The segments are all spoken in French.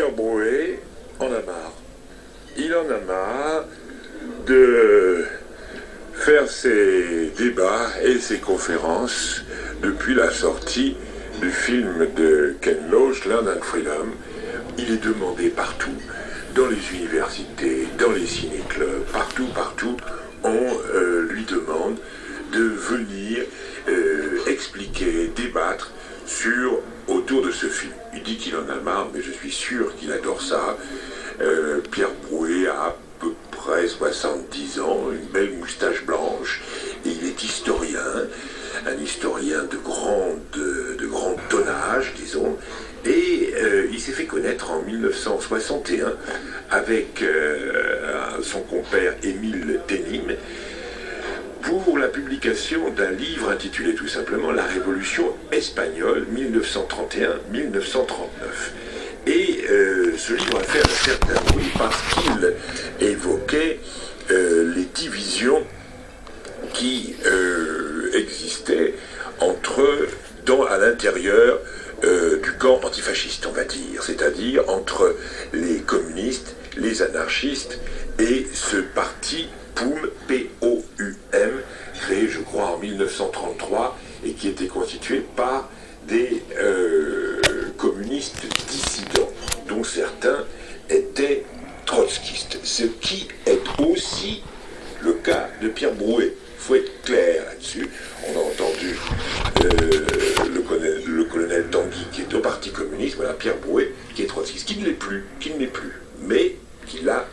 Pierre Brouet en a marre. Il en a marre de faire ses débats et ses conférences depuis la sortie du film de Ken Loach, Land and Freedom. Il est demandé partout, dans les universités, dans les ciné-clubs, partout, on lui demande de venir expliquer, débattre autour de ce film. Il dit qu'il en a marre, mais je suis sûr qu'il adore ça. Pierre Brouet a à peu près 70 ans, une belle moustache blanche, et il est historien, un historien de grand tonnage, disons, et il s'est fait connaître en 1961 avec son compère Émile Denim pour la publication d'un livre intitulé tout simplement La Révolution espagnole 1931-1939. Et ce livre a fait un certain bruit parce qu'il évoquait les divisions qui existaient à l'intérieur du camp antifasciste, on va dire, c'est-à-dire entre les communistes, les anarchistes et ce parti POUM, P-O-U-M, créé, je crois, en 1933 et qui était constitué par des communistes dissidents, dont certains étaient trotskistes, ce qui est aussi le cas de Pierre Brouet. Il faut être clair là-dessus. On a entendu le colonel Tanguy qui est au Parti communiste, voilà Pierre Brouet qui est trotskiste, qui ne l'est plus, mais qui l'a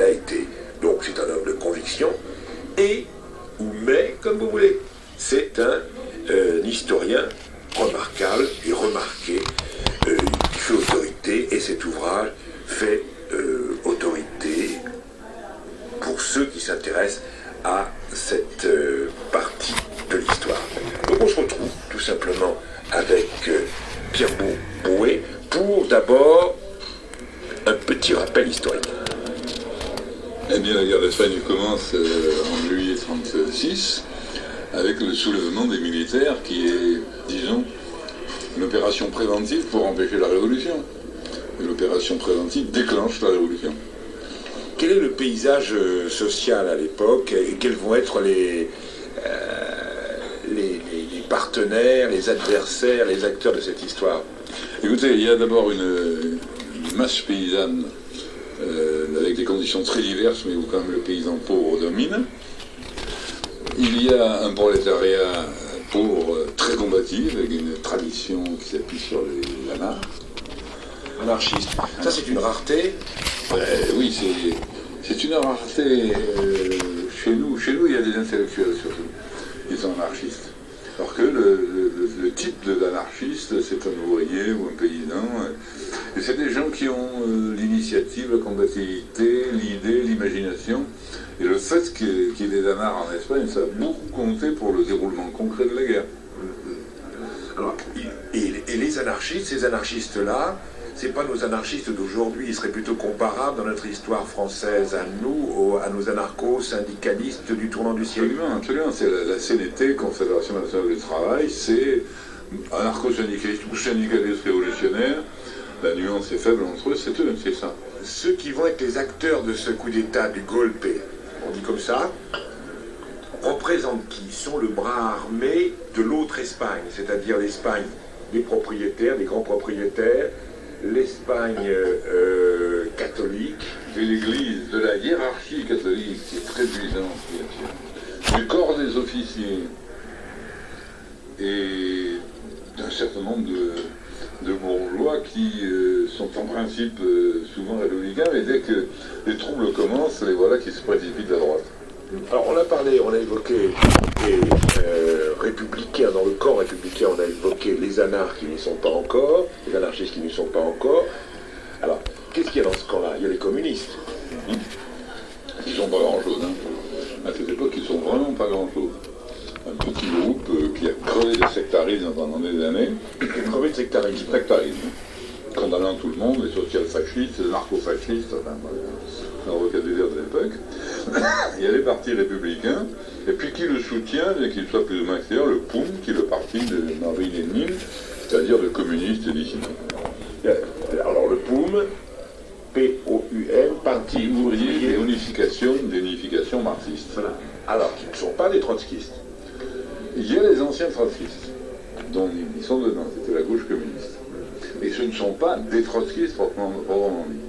été. Donc c'est un homme de conviction, mais comme vous voulez, c'est un historien remarquable et remarqué, qui fait autorité, et cet ouvrage fait autorité pour ceux qui s'intéressent à cette partie de l'histoire. Donc on se retrouve tout simplement avec Pierre Brouet pour d'abord un petit rappel historique. Eh bien, la guerre d'Espagne commence en juillet 1936 avec le soulèvement des militaires qui est, disons, une opération préventive pour empêcher la révolution. Et l'opération préventive déclenche la révolution. Quel est le paysage social à l'époque et quels vont être les partenaires, les adversaires, les acteurs de cette histoire? Écoutez, il y a d'abord une masse paysanne avec des conditions très diverses, mais où quand même le paysan pauvre domine. Il y a un prolétariat pauvre très combatif, avec une tradition qui s'appuie sur les anards. Anarchistes. Ça, c'est une rareté. Oui, c'est une rareté. Chez nous, il y a des intellectuels surtout, qui sont anarchistes. Alors que le type de l'anarchiste, c'est un ouvrier ou un paysan. Et c'est des gens qui ont l'initiative, la combativité, l'idée, l'imagination. Et le fait qu'il y ait des anards en Espagne, ça a beaucoup compté pour le déroulement concret de la guerre. Alors, et les anarchistes, ces anarchistes-là, c'est pas nos anarchistes d'aujourd'hui, ils seraient plutôt comparables dans notre histoire française à nous, à nos anarcho-syndicalistes du tournant du siècle. Absolument. C'est la CNT, Confédération nationale du travail, c'est anarcho-syndicaliste ou syndicaliste révolutionnaire. La nuance est faible entre eux, c'est eux, c'est ça. Ceux qui vont être les acteurs de ce coup d'État du golpe, on dit comme ça, représentent qui? Sont le bras armé de l'autre Espagne, c'est-à-dire l'Espagne des propriétaires, des grands propriétaires, l'Espagne catholique. De l'Église, de la hiérarchie catholique, qui est très puissante, bien sûr, du corps des officiers, et d'un certain nombre de bourgeois qui sont en principe souvent républicains, mais dès que les troubles commencent, les voilà qui se précipitent à droite. Alors on a évoqué les républicains, dans le camp républicain, on a évoqué les anards qui n'y sont pas encore, les anarchistes qui n'y sont pas encore. Alors, qu'est-ce qu'il y a dans ce camp-là? Il y a les communistes. Ils sont pas grand-chose, hein. À cette époque, ils sont vraiment pas grand-chose. Un petit groupe qui a crevé de sectarisme pendant des années. Crevé de sectarisme. Condamnant tout le monde, les social-fascistes, les narco-fascistes, enfin, le vocabulaire de l'époque. Il y a les partis républicains, et puis qui le soutient, et qu'il soit plus ou moins extérieur, le POUM, qui est le parti de Henri Lénine, c'est-à-dire de communistes et dissidents. Alors le POUM, POUM, P-O-U-M, Parti ouvrier et d'unification marxiste. Voilà. Alors, qui ne sont pas des trotskistes. Il y a les anciens trotskistes, dont ils sont dedans, c'était la gauche communiste. Et ce ne sont pas des trotskistes proprement dit.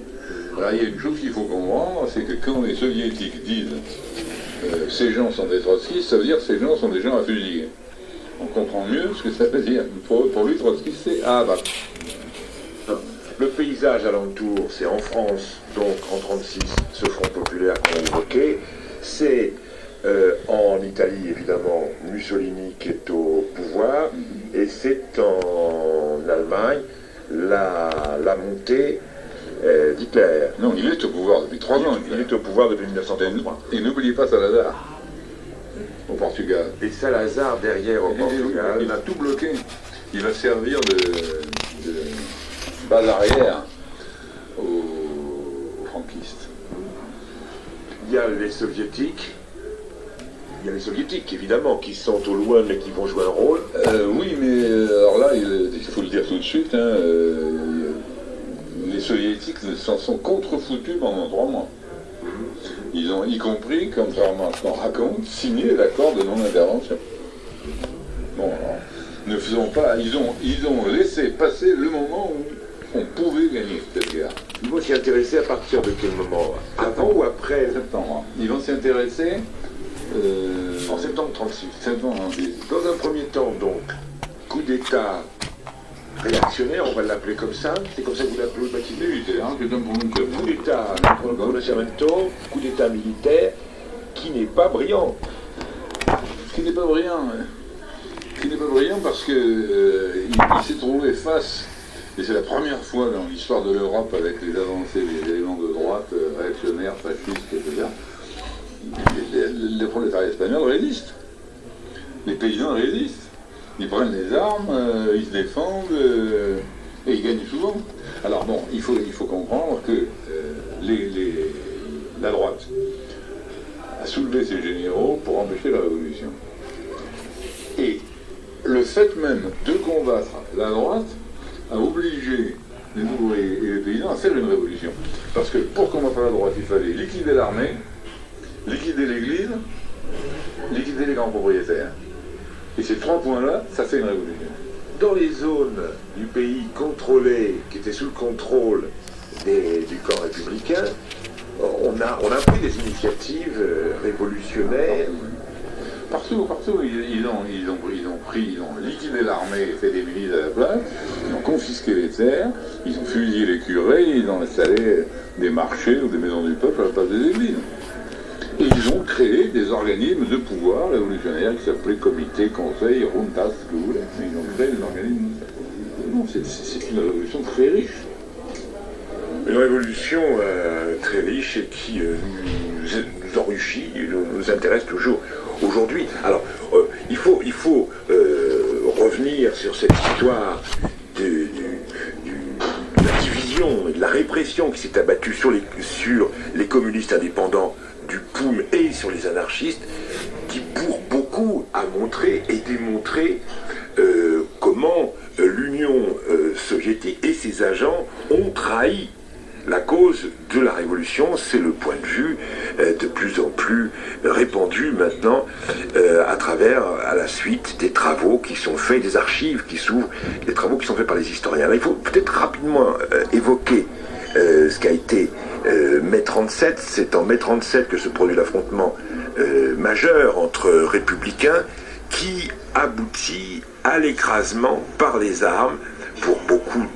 Alors, il y a une chose qu'il faut comprendre, c'est que quand les soviétiques disent ces gens sont des trotskistes, ça veut dire que ces gens sont des gens à fusiller. On comprend mieux ce que ça veut dire. Pour lui, trotskiste, c'est à abattre. Le paysage alentour, c'est en France, donc en 1936, ce Front populaire qu'on a évoqué. C'est en Italie, évidemment, Mussolini qui est au pouvoir. Et c'est en Allemagne la montée d'Hitler. Non, il est au pouvoir depuis 3 ans. Il est au pouvoir depuis 1933. Et n'oubliez pas Salazar, au Portugal. Et Salazar, derrière, au Portugal. Il a tout bloqué. Il va servir de base arrière aux franquistes. Il y a les soviétiques. Il y a les soviétiques, évidemment, qui sont au loin, mais qui vont jouer un rôle. Oui, mais alors là, il faut le dire tout de suite, hein, les soviétiques s'en sont contrefoutus pendant 3 mois. Ils ont, y compris, contrairement à ce qu'on raconte, signé l'accord de non-intervention. Bon, alors, ne faisons pas... Ils ont laissé passer le moment où on pouvait gagner cette guerre. Ils vont s'y intéresser à partir de quel moment? Avant ou après? Septembre. Ils vont s'y intéresser... en septembre 36. Septembre 36. Dans un premier temps, donc, coup d'État réactionnaire, on va l'appeler comme ça. C'est comme ça que vous l'appelez baptisé? Coup d'État pronunciamento, coup d'État militaire, qui n'est pas brillant. Qui n'est pas brillant. Qui n'est pas brillant parce que il s'est trouvé face, et c'est la première fois dans l'histoire de l'Europe avec les avancées, les éléments de droite, réactionnaires, fascistes, etc. Les prolétariats espagnols résistent. Les paysans résistent. Ils prennent les armes, ils se défendent, et ils gagnent souvent. Alors bon, il faut comprendre que la droite a soulevé ses généraux pour empêcher la révolution. Et le fait même de combattre la droite a obligé les ouvriers et les paysans à faire une révolution. Parce que pour combattre la droite, il fallait liquider l'armée, liquider l'église, liquider les grands propriétaires. Et ces 3 points-là, ça fait une révolution. Dans les zones du pays contrôlées, qui étaient sous le contrôle du camp républicain, on a pris des initiatives révolutionnaires. Partout, ils ont liquidé l'armée et fait des milices à la place, ils ont confisqué les terres, ils ont fusillé les curés, ils ont installé des marchés ou des maisons du peuple à la place des églises. Et ils ont créé des organismes de pouvoir révolutionnaires qui s'appelaient comité, conseil, juntas, ce que vous voulez. Ils ont créé des organismes. Non, c'est une révolution très riche. Une révolution très riche et qui nous enrichit, nous intéresse toujours aujourd'hui. Alors, il faut revenir sur cette histoire de la division et de la répression qui s'est abattue sur les communistes indépendants du POUM et sur les anarchistes, qui pour beaucoup a montré et démontré comment l'Union soviétique et ses agents ont trahi la cause de la révolution. C'est le point de vue de plus en plus répandu maintenant à la suite des travaux qui sont faits, des archives qui s'ouvrent, des travaux qui sont faits par les historiens. Là, il faut peut-être rapidement évoquer ce qu'a été mai 37. C'est en mai 37 que se produit l'affrontement majeur entre républicains qui aboutit à l'écrasement par les armes pour beaucoup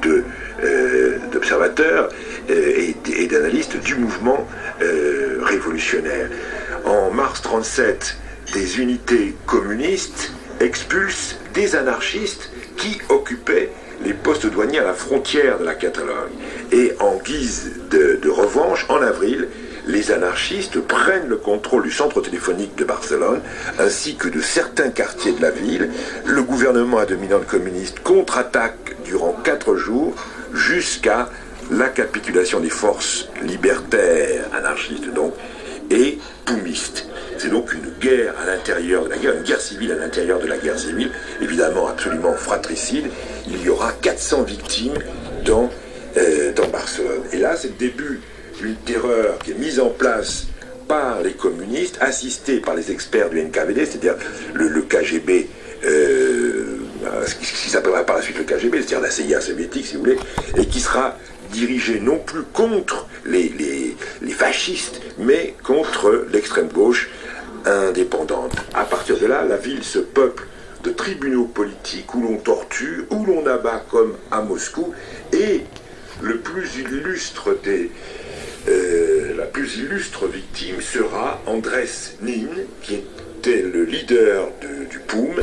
d'observateurs et d'analystes du mouvement révolutionnaire. En mars 37, des unités communistes expulsent des anarchistes qui occupaient les postes douaniers à la frontière de la Catalogne. Et en guise de revanche, en avril, les anarchistes prennent le contrôle du centre téléphonique de Barcelone, ainsi que de certains quartiers de la ville. Le gouvernement à dominante communiste contre-attaque durant 4 jours, jusqu'à la capitulation des forces libertaires, anarchistes donc, et poumistes. C'est donc une guerre à l'intérieur de la guerre, une guerre civile à l'intérieur de la guerre civile, évidemment absolument fratricide. Il y aura 400 victimes dans est en Barcelone. Et là, c'est le début d'une terreur qui est mise en place par les communistes, assistés par les experts du NKVD, c'est-à-dire le KGB, ce qui s'appellera par la suite le KGB, c'est-à-dire la CIA soviétique, si vous voulez, et qui sera dirigé non plus contre les fascistes, mais contre l'extrême gauche indépendante. À partir de là, la ville se peuple de tribunaux politiques où l'on torture, où l'on abat comme à Moscou, et le plus illustre la plus illustre victime sera Andrés Nin, qui était le leader du POUM,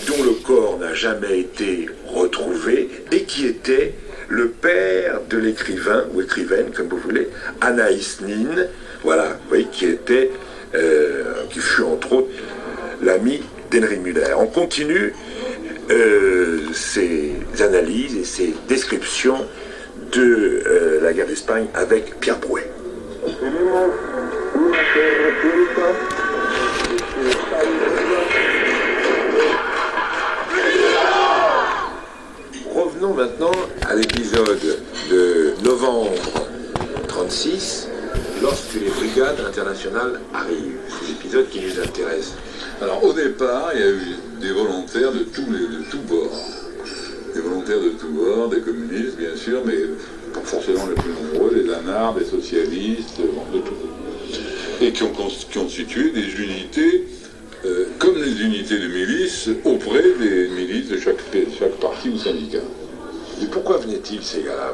dont le corps n'a jamais été retrouvé, et qui était le père de l'écrivain, ou écrivaine, comme vous voulez, Anaïs Nin, voilà, vous voyez, qui fut entre autres l'ami d'Henry Müller. On continue ces analyses et ces descriptions de la guerre d'Espagne avec Pierre Brouet. Revenons maintenant à l'épisode de novembre 1936, lorsque les brigades internationales arrivent. C'est l'épisode qui nous intéresse. Alors au départ, il y a eu des volontaires de tous bords. Des volontaires de tous bords, des communistes bien sûr, mais pas forcément les plus nombreux, des anards, des socialistes, de tout. Et qui ont constitué des unités, comme les unités de milices, auprès des milices de chaque parti ou syndicat. Et pourquoi venaient-ils ces gars-là?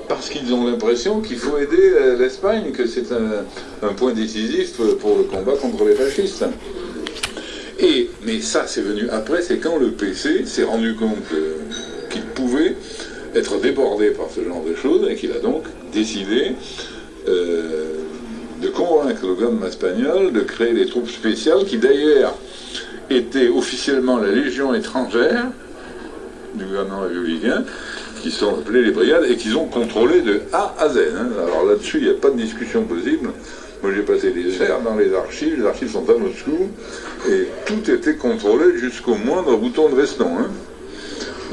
Parce qu'ils ont l'impression qu'il faut aider l'Espagne, que c'est un point décisif pour le combat contre les fascistes. Mais ça, c'est venu après, c'est quand le PC s'est rendu compte qu'il pouvait être débordé par ce genre de choses, et qu'il a donc décidé de convaincre le gouvernement espagnol de créer des troupes spéciales, qui d'ailleurs étaient officiellement la Légion étrangère du gouvernement républicain, qui sont appelés les brigades, et qu'ils ont contrôlé de A à Z. Hein. Alors là-dessus, il n'y a pas de discussion possible. Moi, j'ai passé des heures dans les archives sont à Moscou, et tout était contrôlé jusqu'au moindre bouton de veston. Hein.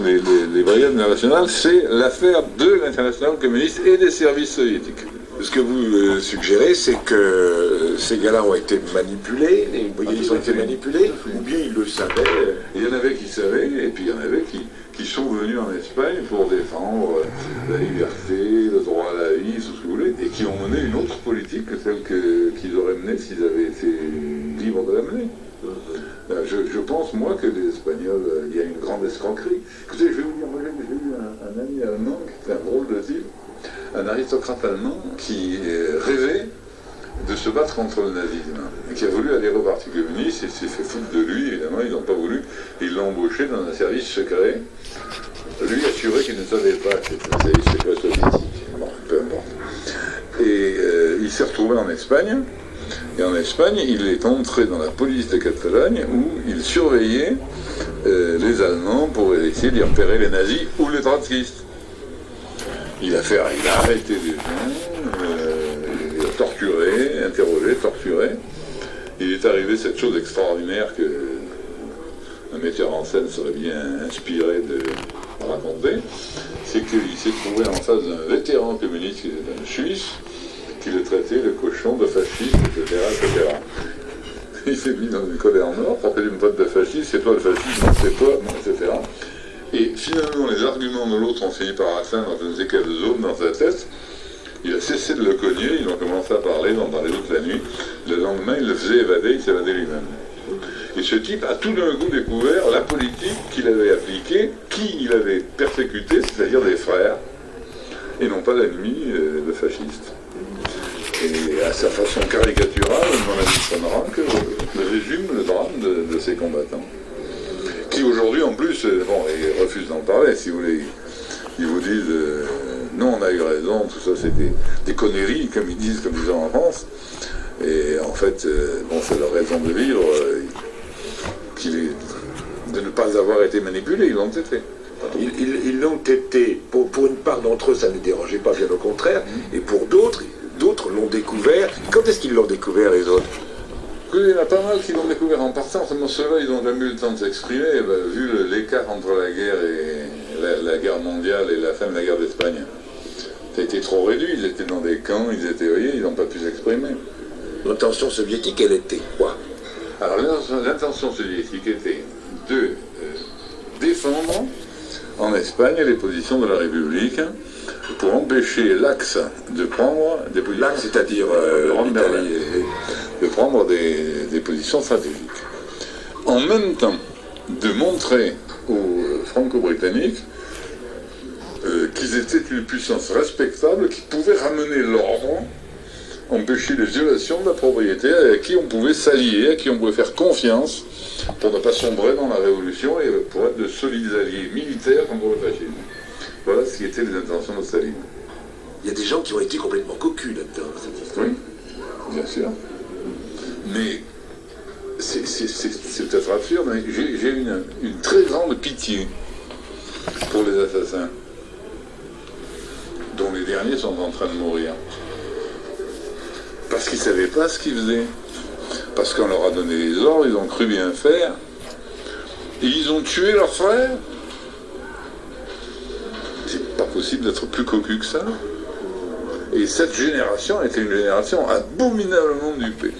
Les brigades internationales, c'est l'affaire de l'internationale communiste et des services soviétiques. Ce que vous suggérez, c'est que ces gars-là ont été manipulés, les brigadistes ont été manipulés, ou bien ils le savaient. Il y en avait qui savaient, et puis il y en avait qui sont venus en Espagne pour défendre la liberté, le droit à la vie, tout ce que vous voulez, et qui ont mené une autre politique que celle qu'ils auraient menée s'ils avaient été libres de la mener. Je pense, moi, que les Espagnols, il y a une grande escroquerie. Écoutez, je vais vous dire, moi j'ai eu un ami allemand, qui était un drôle de type, un aristocrate allemand, qui rêvait de se battre contre le nazisme, et qui a voulu aller au Parti communiste, et s'est fait foutre de lui, évidemment, ils n'ont pas voulu, ils l'ont embauché dans un service secret, lui assurait qu'il ne savait pas que c'était un service secret soviétique, bon, peu importe. Et il s'est retrouvé en Espagne, et en Espagne, il est entré dans la police de Catalogne, où il surveillait les Allemands pour essayer d'y repérer les nazis ou les trotskistes. Il a arrêté des gens, il a torturé, interrogé, torturé. Il est arrivé cette chose extraordinaire que un metteur en scène serait bien inspiré de raconter, c'est qu'il s'est trouvé en face d'un vétéran communiste qui était un Suisse, qui le traitait de cochon, de fasciste, etc., etc. Il s'est mis dans une colère noire, pour faire une pote de fasciste, c'est toi le fasciste, non c'est toi, etc. Et finalement, les arguments de l'autre ont fini par atteindre je ne sais quelle zone dans sa tête. Il a cessé de le cogner, ils ont commencé à parler dans les autres la nuit. Le lendemain, il le faisait évader, il s'évadait lui-même. Et ce type a tout d'un coup découvert la politique qu'il avait appliquée, qui il avait persécuté, c'est-à-dire des frères, et non pas l'ennemi, le fasciste. Et à sa façon caricaturale, mon ami Sonranc résume le drame de ces combattants. Qui aujourd'hui, en plus, bon, ils refusent d'en parler, si vous voulez. Ils vous disent, non, on a eu raison, tout ça, c'est des conneries, comme ils disent en France. Et en fait, bon, c'est leur raison de vivre, de ne pas avoir été manipulés, ils l'ont été. Ils l'ont été, pour une part d'entre eux, ça ne les dérangeait pas, bien au contraire, et pour d'autres l'ont découvert. Quand est-ce qu'ils l'ont découvert, les autres? Il y en a pas mal qui l'ont découvert en partant, seulement ceux-là, ils n'ont jamais eu le temps de s'exprimer, vu l'écart entre la guerre et la guerre mondiale et la fin de la guerre d'Espagne. trop réduits, ils étaient dans des camps, ils n'ont pas pu s'exprimer. L'intention soviétique, elle était quoi? Alors l'intention soviétique était de défendre en Espagne les positions de la République pour empêcher l'Axe de prendre des positions... L'Axe, c'est-à-dire de prendre des positions stratégiques. En même temps, de montrer aux Franco-Britanniques qu'ils étaient une puissance respectable qui pouvait ramener l'ordre, empêcher les violations de la propriété, à qui on pouvait s'allier, à qui on pouvait faire confiance pour ne pas sombrer dans la révolution et pour être de solides alliés militaires contre le fascisme. Voilà ce qui étaient les intentions de Staline. Il y a des gens qui ont été complètement cocus là-dedans, cette histoire. Oui, bien sûr. Mais c'est peut-être absurde, mais j'ai une très grande pitié pour les assassins, dont les derniers sont en train de mourir. Parce qu'ils ne savaient pas ce qu'ils faisaient. Parce qu'on leur a donné les ordres, ils ont cru bien faire. Et ils ont tué leur frère. C'est pas possible d'être plus cocu que ça. Et cette génération était une génération abominablement dupée.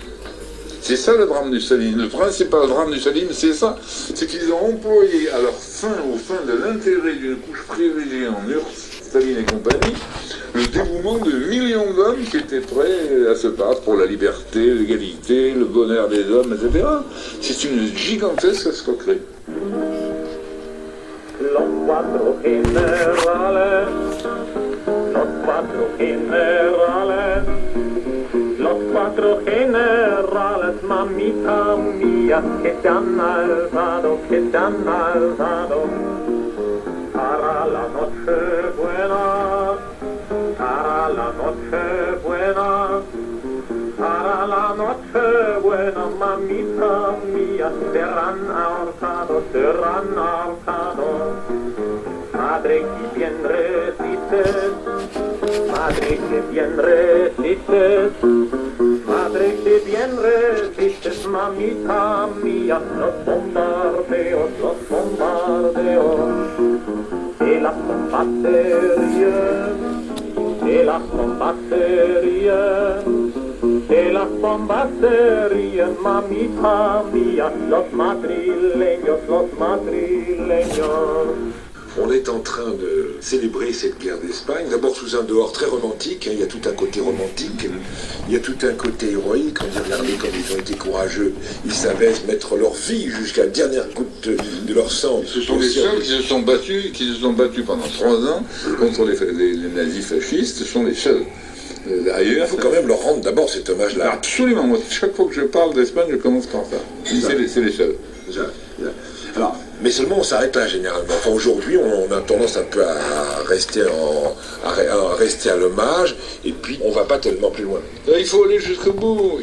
C'est ça le drame du Staline. Le principal drame du Staline, c'est ça. C'est qu'ils ont employé à leur fin, au fin de l'intérêt d'une couche privilégiée en URSS, Staline et compagnie, le dévouement de millions d'hommes qui étaient prêts à se battre pour la liberté, l'égalité, le bonheur des hommes, etc. C'est une gigantesque escroquerie. Los cuatro generales, mamita mía, que se han alzado, para la noche buena, para la noche buena, para la noche buena, mamita mía, serán ahorcados, Madre que bien resistes, madre que bien resistes, madre que bien resistes, mamita mía, los bombardeos de las bombarderías, mamita mía, los madrileños. On est en train de célébrer cette guerre d'Espagne, d'abord sous un dehors très romantique, hein, il y a tout un côté romantique, il y a tout un côté héroïque, on dit regardez comme ils ont été courageux, ils savaient mettre leur vie jusqu'à la dernière goutte de leur sang. Ce sont les seuls qui se sont battus pendant 3 ans contre les nazis fascistes, ce sont les seuls. Ailleurs, il faut quand même leur rendre d'abord cet hommage-là. Absolument, moi chaque fois que je parle d'Espagne, je commence par ça. C'est les seuls. Alors, mais seulement on s'arrête là généralement. Enfin aujourd'hui on a tendance un peu à rester à l'hommage et puis on va pas tellement plus loin. Il faut aller jusqu'au bout,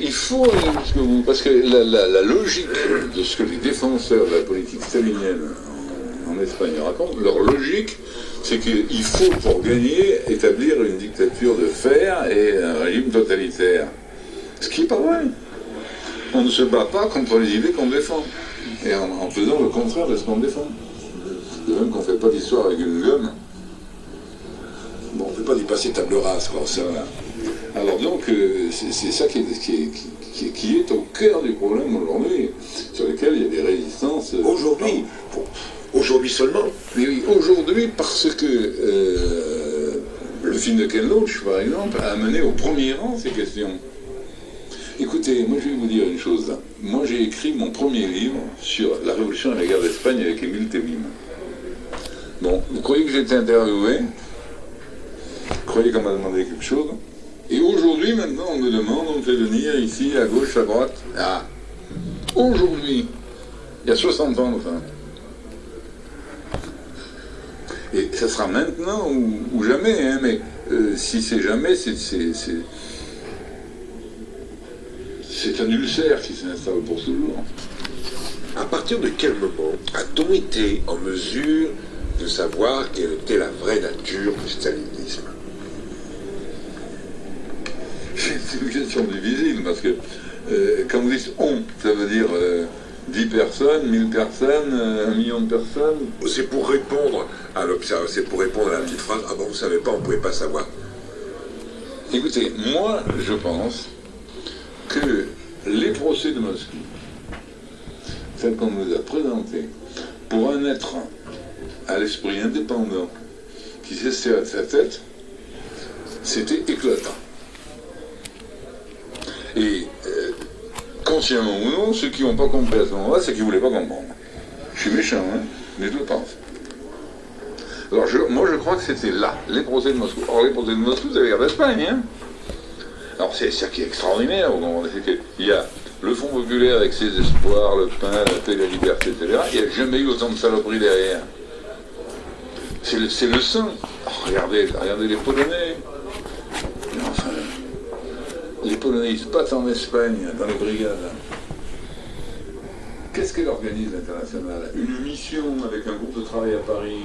parce que la logique de ce que les défenseurs de la politique stalinienne en Espagne racontent, leur logique, c'est qu'il faut pour gagner établir une dictature de fer et un régime totalitaire. Ce qui est pas vrai. On ne se bat pas contre les idées qu'on défend. Et en faisant le contraire de ce qu'on défend. De même qu'on ne fait pas d'histoire avec une gomme. Bon, on ne peut pas y passer table rase, quoi. Voilà. Alors donc, c'est ça qui est au cœur du problème aujourd'hui, sur lequel il y a des résistances. Aujourd'hui seulement. Mais oui, aujourd'hui parce que le film de Ken Loach, par exemple, a amené au premier rang ces questions. Écoutez, moi je vais vous dire une chose là. Moi j'ai écrit mon premier livre sur la Révolution et la guerre d'Espagne avec Émile Tebim. Bon, vous croyez que j'ai été interviewé? Vous croyez qu'on m'a demandé quelque chose? Et aujourd'hui, maintenant, on me demande, on me fait venir ici, à gauche, à droite. Ah, aujourd'hui, il y a 60 ans enfin. Et ça sera maintenant ou jamais, hein, mais si c'est jamais, c'est un ulcère qui s'installe pour toujours. À partir de quel moment a-t-on été en mesure de savoir quelle était la vraie nature du stalinisme? C'est une question difficile, parce que quand vous dites « on », ça veut dire 10 personnes, 1000 personnes, 1 million de personnes. C'est pour répondre à la petite phrase « ah bon, vous ne savez pas, on ne pouvait pas savoir ». Écoutez, moi, je pense que les procès de Moscou, tels qu'on nous a présentés, pour un être à l'esprit indépendant qui s'est serré de sa tête, c'était éclatant. Et consciemment ou non, ceux qui n'ont pas compris à ce moment-là, c'est qu'ils ne voulaient pas comprendre. Je suis méchant, hein, mais je le pense. Alors moi je crois que c'était là, les procès de Moscou. Or les procès de Moscou, c'est la guerre d'Espagne, hein. Alors c'est ça qui est extraordinaire, vous comprenez, c'est qu'il y a le Front populaire avec ses espoirs, le pain, la paix, la liberté, etc. Il n'y a jamais eu autant de saloperies derrière. C'est le sang. Oh, regardez les Polonais. Mais enfin, les Polonais, ils se battent en Espagne, dans les brigades. Qu'est-ce qu'elle organise l'international? Une mission avec un groupe de travail à Paris